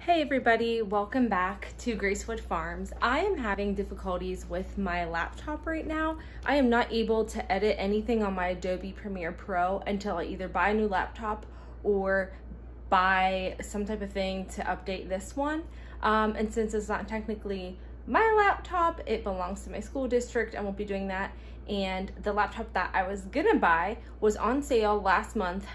Hey everybody, welcome back to Gracewood Farms. I am having difficulties with my laptop right now. I am not able to edit anything on my Adobe Premiere Pro until I either buy a new laptop or buy some type of thing to update this one. And since it's not technically my laptop, it belongs to my school district. I won't be doing that. And the laptop that I was gonna buy was on sale last month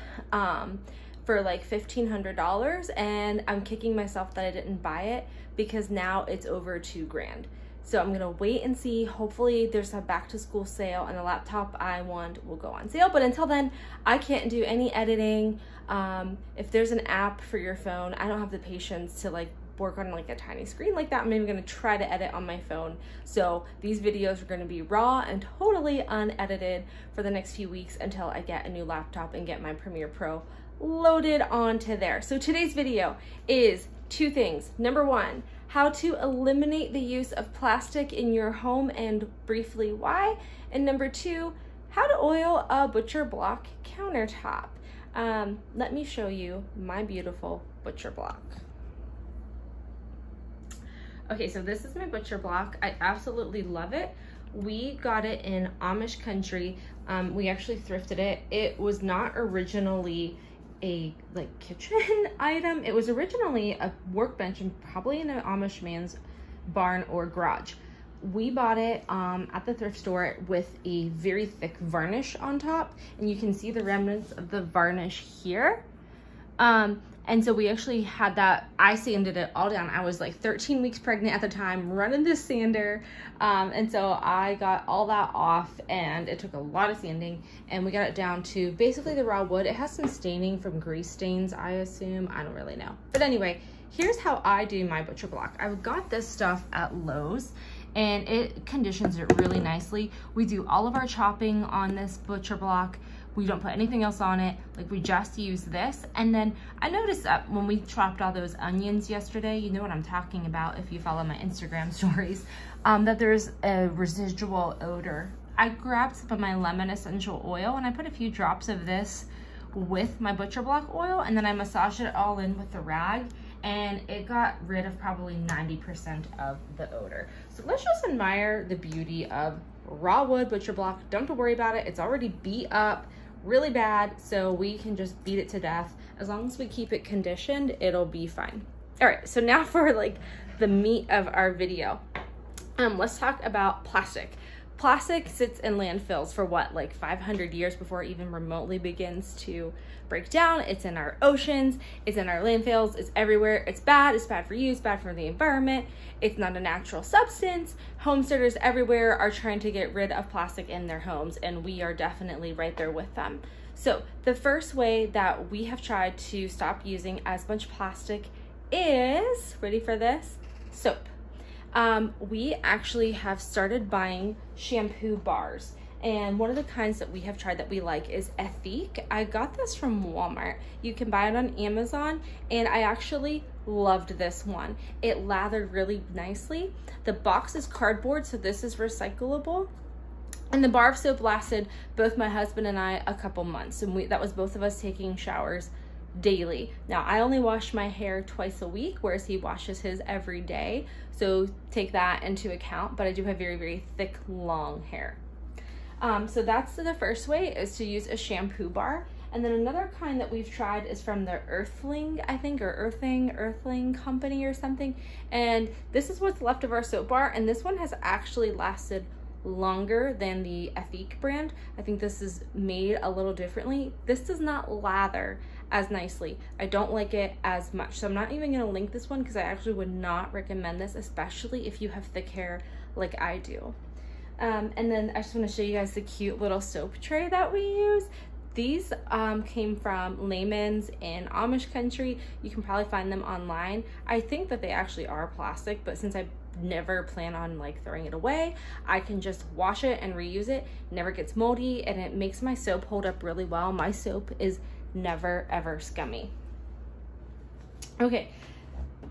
for like $1,500, and I'm kicking myself that I didn't buy it because now it's over $2,000. So I'm gonna wait and see. Hopefully there's a back to school sale and the laptop I want will go on sale. But until then, I can't do any editing. If there's an app for your phone, I don't have the patience to like work on like a tiny screen like that. I'm even gonna try to edit on my phone. So these videos are gonna be raw and totally unedited for the next few weeks until I get a new laptop and get my Premiere Pro loaded onto there. So today's video is two things. Number one, how to eliminate the use of plastic in your home and briefly why. And number two, how to oil a butcher block countertop. Let me show you my beautiful butcher block. Okay, so this is my butcher block. I absolutely love it. We got it in Amish country. We actually thrifted it. It was not originally a like kitchen item. It was originally a workbench and probably in an Amish man's barn or garage. We bought it at the thrift store with a very thick varnish on top, and you can see the remnants of the varnish here. And so we actually had that, I sanded it all down. I was like 13 weeks pregnant at the time, running this sander. And so I got all that off, and it took a lot of sanding, and we got it down to basically the raw wood. It has some staining from grease stains, I assume. I don't really know. But anyway, here's how I do my butcher block. I got this stuff at Lowe's, and it conditions it really nicely. We do all of our chopping on this butcher block. We don't put anything else on it. Like, we just use this. And then I noticed that when we chopped all those onions yesterday, you know what I'm talking about if you follow my Instagram stories, that there's a residual odor. I grabbed some of my lemon essential oil and I put a few drops of this with my butcher block oil, and then I massaged it all in with a rag, and it got rid of probably 90% of the odor. So let's just admire the beauty of raw wood butcher block. Don't have to worry about it. It's already beat up really bad, so we can just beat it to death. As long as we keep it conditioned, it'll be fine. All right, so now for like the meat of our video. Let's talk about plastic. Plastic sits in landfills for what, like 500 years before it even remotely begins to break down. It's in our oceans, it's in our landfills, it's everywhere. It's bad for you, it's bad for the environment. It's not a natural substance. Homesteaders everywhere are trying to get rid of plastic in their homes, and we are definitely right there with them. So the first way that we have tried to stop using as much plastic is, ready for this? Soap. We actually have started buying shampoo bars, and one of the kinds that we have tried that we like is Ethique. I got this from Walmart. You can buy it on Amazon, and I actually loved this one. It lathered really nicely. The box is cardboard, so this is recyclable. And the bar of soap lasted both my husband and I a couple months, and that was both of us taking showers daily. Now, I only wash my hair twice a week, whereas he washes his every day. So take that into account, but I do have very, very thick, long hair. So that's the first way, is to use a shampoo bar. And then another kind that we've tried is from the Earthling, I think, or Earthling company or something. And this is what's left of our soap bar. And this one has actually lasted longer than the Ethique brand. I think this is made a little differently. This does not lather as nicely. I don't like it as much. So I'm not even gonna link this one because I actually would not recommend this, especially if you have thick hair like I do. And then I just wanna show you guys the cute little soap tray that we use. These came from Layman's in Amish country. You can probably find them online. I think that they actually are plastic, but since I never plan on like throwing it away, I can just wash it and reuse it. Never gets moldy, and it makes my soap hold up really well. My soap is never ever scummy. Okay,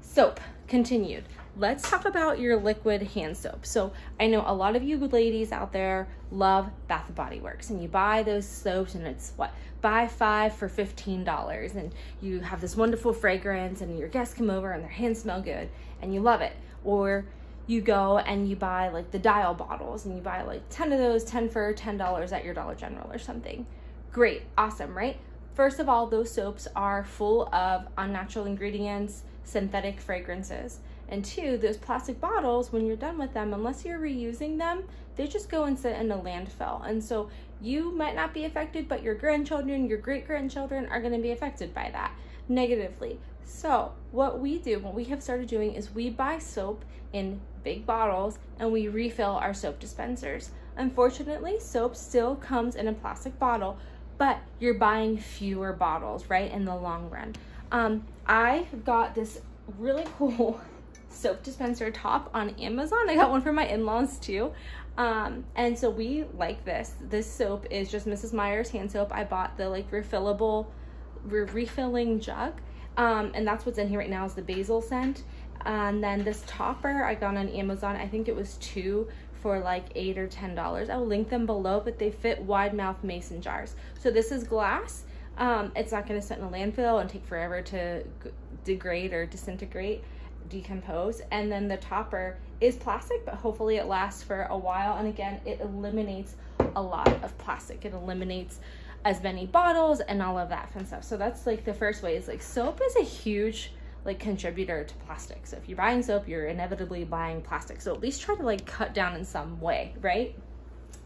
soap continued. Let's talk about your liquid hand soap. So I know a lot of you ladies out there love Bath & Body Works, and you buy those soaps and it's what, buy 5 for $15 and you have this wonderful fragrance and your guests come over and their hands smell good and you love it. Or you go and you buy like the Dial bottles and you buy like 10 of those, 10 for $10 at your Dollar General or something. Great, awesome, right? First of all, those soaps are full of unnatural ingredients, synthetic fragrances. And 2, those plastic bottles, when you're done with them, unless you're reusing them, they just go and sit in a landfill. And so you might not be affected, but your grandchildren, your great-grandchildren are gonna be affected by that negatively. So what we do, what we have started doing, is we buy soap in big bottles and we refill our soap dispensers. Unfortunately, soap still comes in a plastic bottle, but you're buying fewer bottles, right, in the long run. I got this really cool soap dispenser top on Amazon. I got one for my in-laws too. And so we like this. This soap is just Mrs. Meyer's hand soap. I bought the like refilling jug. And that's what's in here right now is the basil scent. And then this topper I got on Amazon. I think it was 2 for like $8 or $10. I'll link them below, but they fit wide mouth mason jars. So this is glass. It's not going to sit in a landfill and take forever to degrade or decompose. And then the topper is plastic, but hopefully it lasts for a while. And again, it eliminates a lot of plastic. It eliminates as many bottles and all of that fun stuff. So that's like the first way, is like soap is a huge like contributor to plastic. So if you're buying soap, you're inevitably buying plastic. So at least try to like cut down in some way, right?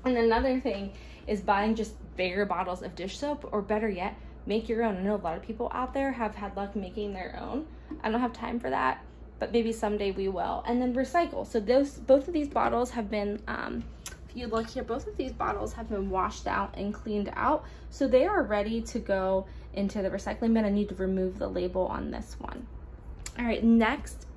And another thing is buying just bigger bottles of dish soap, or better yet, make your own. I know a lot of people out there have had luck making their own. I don't have time for that, but maybe someday we will. And then recycle. So both of these bottles have been, if you look here, both of these bottles have been washed out and cleaned out. So they are ready to go into the recycling bin. I need to remove the label on this one. All right, next,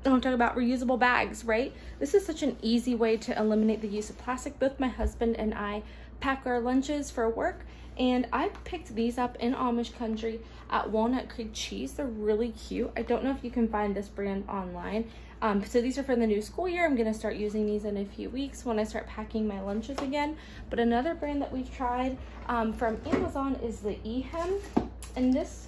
I want to talk about reusable bags, right? This is such an easy way to eliminate the use of plastic. Both my husband and I pack our lunches for work, and I picked these up in Amish country at Walnut Creek Cheese. They're really cute. I don't know if you can find this brand online. So these are for the new school year. I'm gonna start using these in a few weeks when I start packing my lunches again. But another brand that we've tried from Amazon is the Ehem, and this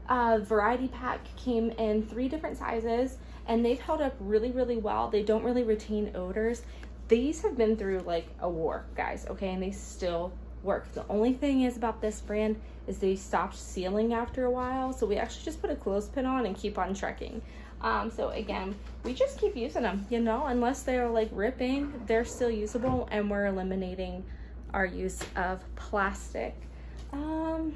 variety pack came in 3 different sizes, and they've held up really, really well. They don't really retain odors. These have been through like a war, guys, okay, and they still work. The only thing is about this brand is they stopped sealing after a while, so we actually just put a clothespin on and keep on trekking. So again, we just keep using them, you know, unless they're like ripping, they're still usable, and we're eliminating our use of plastic. Oh,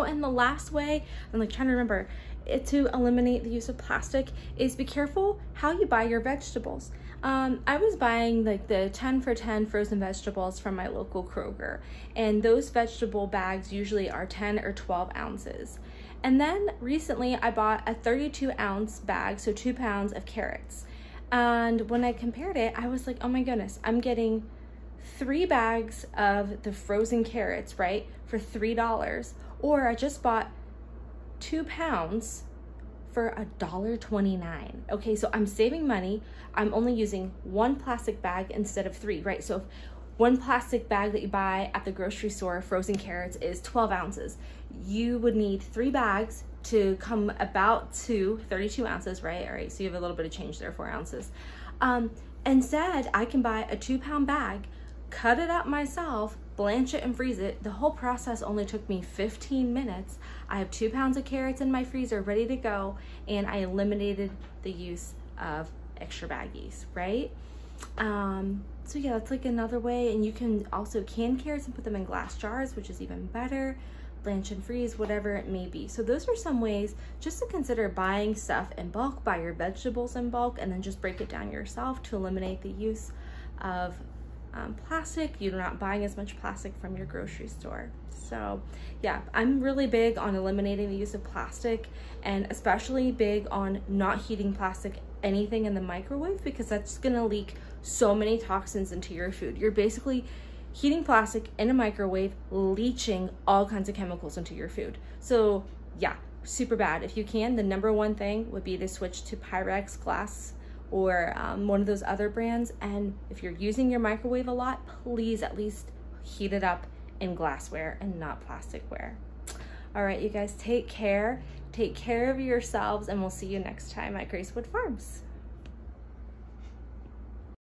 and the last way, I'm like trying to remember, to eliminate the use of plastic is be careful how you buy your vegetables. I was buying like the 10 for 10 frozen vegetables from my local Kroger, and those vegetable bags usually are 10 or 12 ounces. And then recently I bought a 32-ounce bag, so 2 pounds of carrots. And when I compared it, I was like, oh my goodness, I'm getting 3 bags of the frozen carrots, right, for $3. Or I just bought 2 pounds for $1.29. Okay, so I'm saving money. I'm only using 1 plastic bag instead of 3, right? So if 1 plastic bag that you buy at the grocery store, frozen carrots, is 12 ounces, you would need 3 bags to come about to 32 ounces, right? All right, so you have a little bit of change there, 4 ounces. Instead, I can buy a 2-pound bag, cut it up myself, blanch it and freeze it. The whole process only took me 15 minutes. I have 2 pounds of carrots in my freezer ready to go, and I eliminated the use of extra baggies, right? So yeah, that's like another way. And you can also can carrots and put them in glass jars, which is even better. Blanch and freeze, whatever it may be. So those are some ways just to consider buying stuff in bulk, buy your vegetables in bulk, and then just break it down yourself to eliminate the use of plastic. You're not buying as much plastic from your grocery store. So yeah, I'm really big on eliminating the use of plastic, and especially big on not heating plastic anything in the microwave, because that's gonna leak so many toxins into your food. You're basically heating plastic in a microwave, leaching all kinds of chemicals into your food. So yeah, super bad. If you can, the #1 thing would be to switch to Pyrex glass or one of those other brands. And if you're using your microwave a lot, please at least heat it up in glassware and not plasticware. All right, you guys, take care of yourselves, and we'll see you next time at Gracewood Farms.